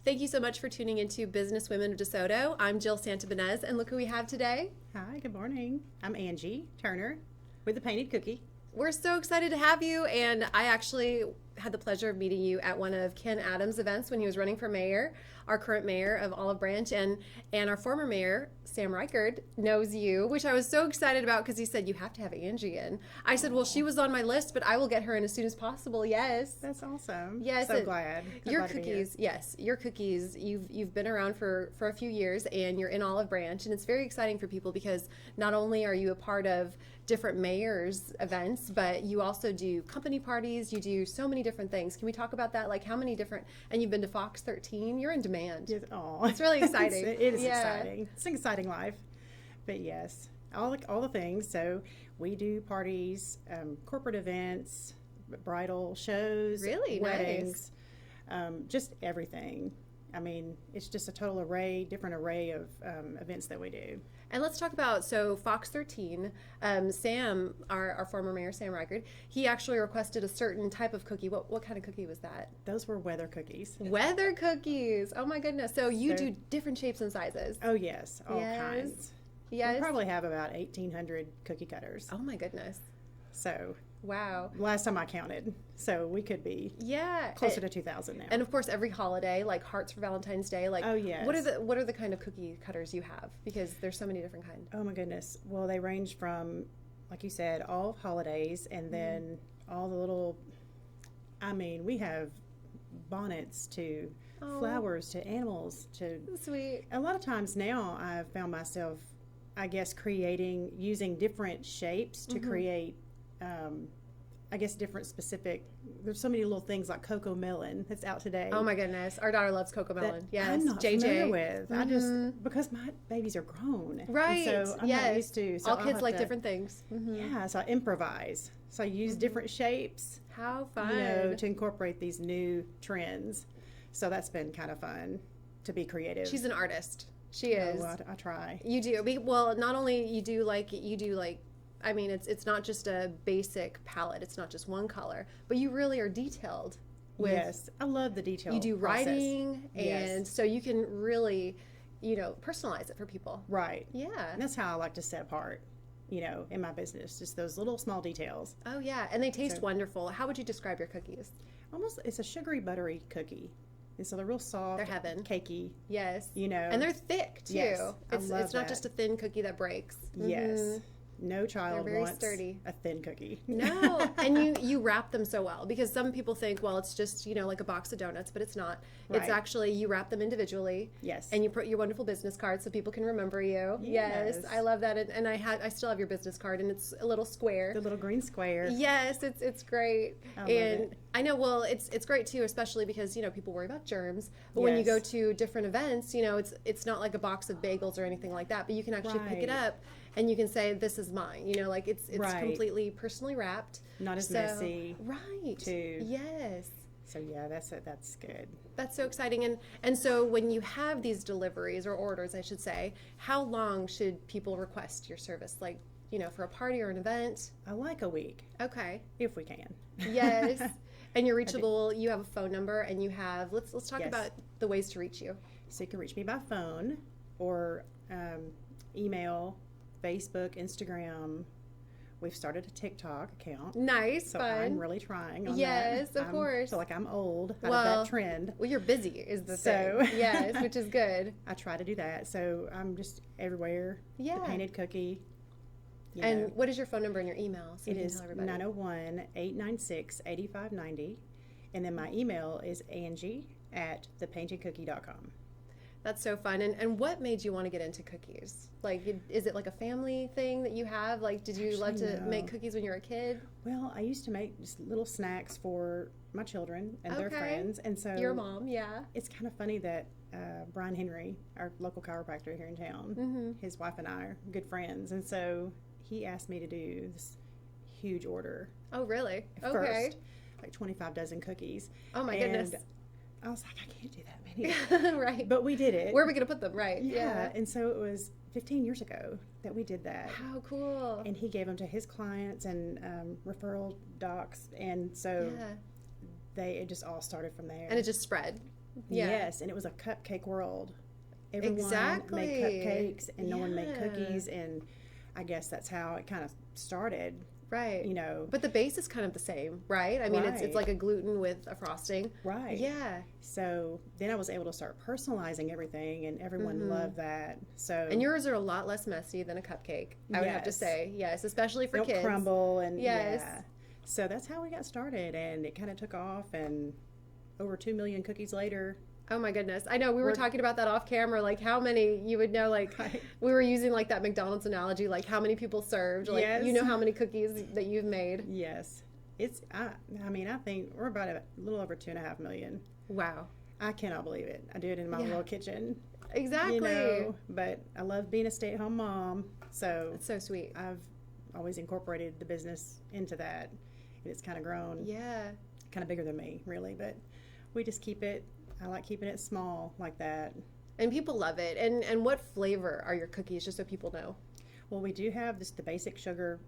Thank you so much for tuning into Business Women of DeSoto. I'm Jill Santibanez, and look who we have today. Hi, good morning. I'm Angie Turner with the Painted Cookie. We're so excited to have you, and I actually had the pleasure of meeting you at one of Ken Adams' events when he was running for mayor. Our current mayor of Olive Branch and our former mayor, Sam Rikard, knows you, which I was so excited about because he said, you have to have Angie in. I said, well, she was on my list, but I will get her in as soon as possible. Yes. That's awesome. Yes. So glad. Your cookies, yes, your cookies, you've been around for a few years, and you're in Olive Branch, and it's very exciting for people because not only are you a part of different mayors events, but you also do company parties, you do so many different things. Can we talk about that? Like how many different, and you've been to Fox 13, you're in demand. Yes, it's really exciting. It is exciting. It's an exciting life. But yes, all the things. So we do parties, corporate events, bridal shows, really weddings, just everything. I mean, it's just a total different array of events that we do. And let's talk about, so Fox 13, Sam, our former mayor, Sam Rikard, he actually requested a certain type of cookie. What kind of cookie was that? Those were weather cookies. Weather cookies. Oh my goodness. So you do different shapes and sizes. Oh yes, all kinds. Yes. We probably have about 1,800 cookie cutters. Oh my goodness. So. Wow. Last time I counted. So we could be closer to 2,000 now. And of course every holiday, like hearts for Valentine's Day, like oh yes. What are the kind of cookie cutters you have? Because there's so many different kinds. Oh my goodness. Well, they range from, like you said, all holidays and then all the little, I mean, we have bonnets to flowers to animals to sweet. A lot of times now I've found myself, I guess, using different shapes to create I guess different specific, there's so many little things like cocoa melon that's out today. Oh my goodness. Our daughter loves cocoa melon. Yes. I'm not JJ. familiar with. I just, because my babies are grown. Right. And so I'm not used to. So all kids like different things. Yeah. So I improvise. So I use different shapes. How fun. To incorporate these new trends. So that's been kind of fun to be creative. She's an artist. She is. I try. You do. Well, not only you do like, I mean, it's not just a basic palette. It's not just one color, but you really are detailed. Yes, I love the detail. You do writing, yes. And so you can really, personalize it for people. Right. Yeah. And that's how I like to set apart, in my business, just those little small details. Oh yeah, and they taste wonderful. How would you describe your cookies? Almost, it's a sugary, buttery cookie. And so they're real soft. They're heaven. Cakey. Yes. And they're thick too. Yes, It's not just a thin cookie that breaks. Yes. No child wants sturdy. A thin cookie. No, and you wrap them so well because some people think, well, it's just, like a box of donuts, but it's not. Right. It's actually, you wrap them individually. Yes. And you put your wonderful business card so people can remember you. Yes. I love that. And I still have your business card, and it's a little square. The little green square. Yes, it's great. I love it. I know, well, it's great too, especially because, people worry about germs. But when you go to different events, it's not like a box of bagels or anything like that, but you can actually pick it up. And you can say, this is mine, it's completely personally wrapped. Not as messy. Right. Too. Yes. So yeah, that's good. That's so exciting. And so when you have these deliveries or orders, I should say, how long should people request your service? Like, for a party or an event? I like a week. Okay. If we can. Yes. And you're reachable, you have a phone number, and you have, let's talk about the ways to reach you. So you can reach me by phone or email, Facebook, Instagram. We've started a TikTok account. Nice, so fun. I'm really trying on that. Yes, of course. I feel like I'm old out of that trend. Well, you're busy is the thing. Yes, which is good. I try to do that. So I'm just everywhere. Yeah. The Painted Cookie. And what is your phone number and your email? So it is 901-896-8590. And then my email is Angie@thepaintedcookie.com. That's so fun. And what made you want to get into cookies? Like, is it like a family thing that you have? Like, did you love to make cookies when you were a kid? Well, I used to make just little snacks for my children and their friends. And so your mom, yeah. It's kind of funny that Brian Henry, our local chiropractor here in town, his wife and I are good friends. And so he asked me to do this huge order. Oh, really? First, like 25 dozen cookies. Oh, my goodness. I was like, I can't do that many. Right. But we did it. Where are we going to put them? Right. Yeah. And so it was 15 years ago that we did that. How cool. And he gave them to his clients and referral docs. And so it just all started from there. And it just spread. Yeah. Yes, and it was a cupcake world. Everyone Exactly. made cupcakes and no one made Yeah. cookies, and I guess that's how it kind of started, Right. you know. But the base is kind of the same, right? I mean, it's Right. like a gluten with a frosting. Right. Yeah. So then I was able to start personalizing everything, and everyone loved that. So And yours are a lot less messy than a cupcake, I would have to Yes. say. Yes, especially for don't kids. crumble, and Yes. yeah. So that's how we got started, and it kind of took off, and over 2 million cookies later. Oh my goodness. I know we were We're- talking about that off camera, like how many you would know, like Right. we were using like that McDonald's analogy, like how many people served, like Yes. you know how many cookies that you've made. Yes, it's. I mean, I think we're about a little over 2.5 million. Wow. I cannot believe it. I do it in my Yeah. little kitchen. Exactly. You know, but I love being a stay-at-home mom, so That's so sweet. I've always incorporated the business into that, and it's kind of grown, Yeah. kind of bigger than me, really. But we just keep it. I like keeping it small like that. And people love it. And what flavor are your cookies, just so people know? Well, we do have just the basic sugar,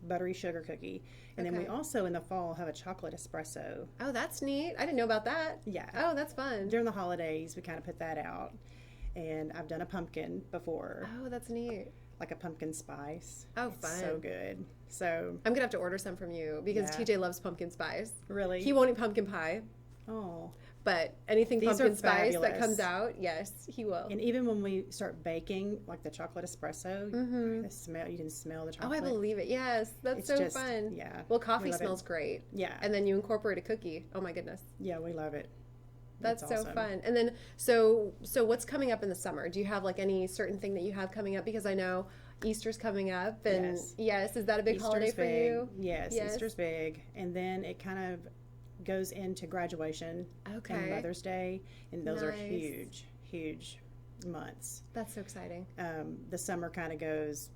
buttery sugar cookie, and then we Okay. also in the fall have a chocolate espresso. Oh, that's neat. I didn't know about that. Yeah. Oh, that's fun. During the holidays, we kind of put that out, and I've done a pumpkin before, Oh, that's neat. like a pumpkin spice. Oh, It's fun. so good. So I'm gonna have to order some from you because Yeah. TJ loves pumpkin spice. really, He won't eat pumpkin pie, oh. but anything These are pumpkin spice that fabulous. comes out, yes, he will. And even when we start baking, like the chocolate espresso, the smell, you can smell the Oh, chocolate. I believe it. Yes, that's It's so just- fun. yeah, Well, coffee we love it. smells great, Yeah, and then you incorporate a cookie. Oh my goodness, yeah, we love it. that's It's so awesome. fun. And then, so what's coming up in the summer? Do you have like any certain thing that you have coming up? Because I know Easter's coming up, and Yes. is that a big Easter's holiday for big. you? Yes, Yes. Easter's big, and then it kind of goes into graduation Okay, and Mother's Day, and those are Nice. huge months. that's so exciting. The summer kind of goes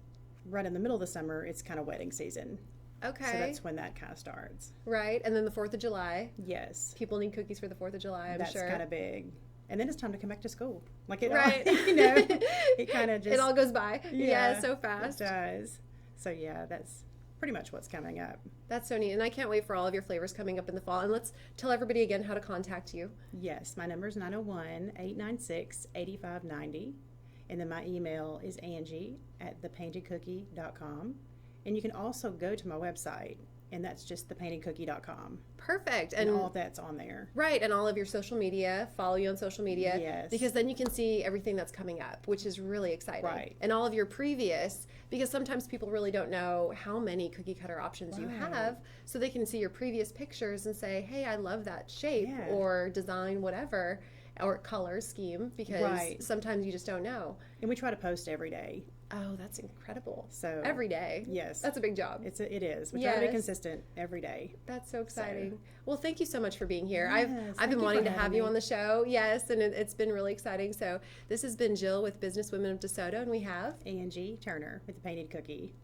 right in the middle of the summer. It's kind of wedding season, Okay, so that's when that kind of starts. right. And then the 4th of July, Yes, people need cookies for the 4th of July. I'm that's sure. kind of big, and then it's time to come back to school. Like it, Right. all, you know, it kind of just It all goes by. Yeah, so It fast. does. So yeah, that's pretty much what's coming up. That's so neat. And I can't wait for all of your flavors coming up in the fall. And let's tell everybody again how to contact you. Yes, my number is 901-896-8590. And then my email is Angie@thepaintedcookie.com. And you can also go to my website, and that's just thepaintedcookie.com. Perfect. And And all of that's on there. right, and all of your social media, follow you on social media. Yes. Because then you can see everything that's coming up, which is really exciting. Right. And all of your previous, because sometimes people really don't know how many cookie cutter options you Right. have, so they can see your previous pictures and say, hey, I love that shape Yeah. or design, whatever, or color scheme, because Right. sometimes you just don't know. And we try to post every day. Oh, that's incredible. So Every day. yes, That's a big job. it is. We try to be Yes. consistent every day. That's so exciting. Well, thank you so much for being here. Yes, I've thank been you wanting for to have having you me. on the show. Yes, and it's been really exciting. So this has been Jill with Business Women of DeSoto, and we have Angie Turner with the Painted Cookie.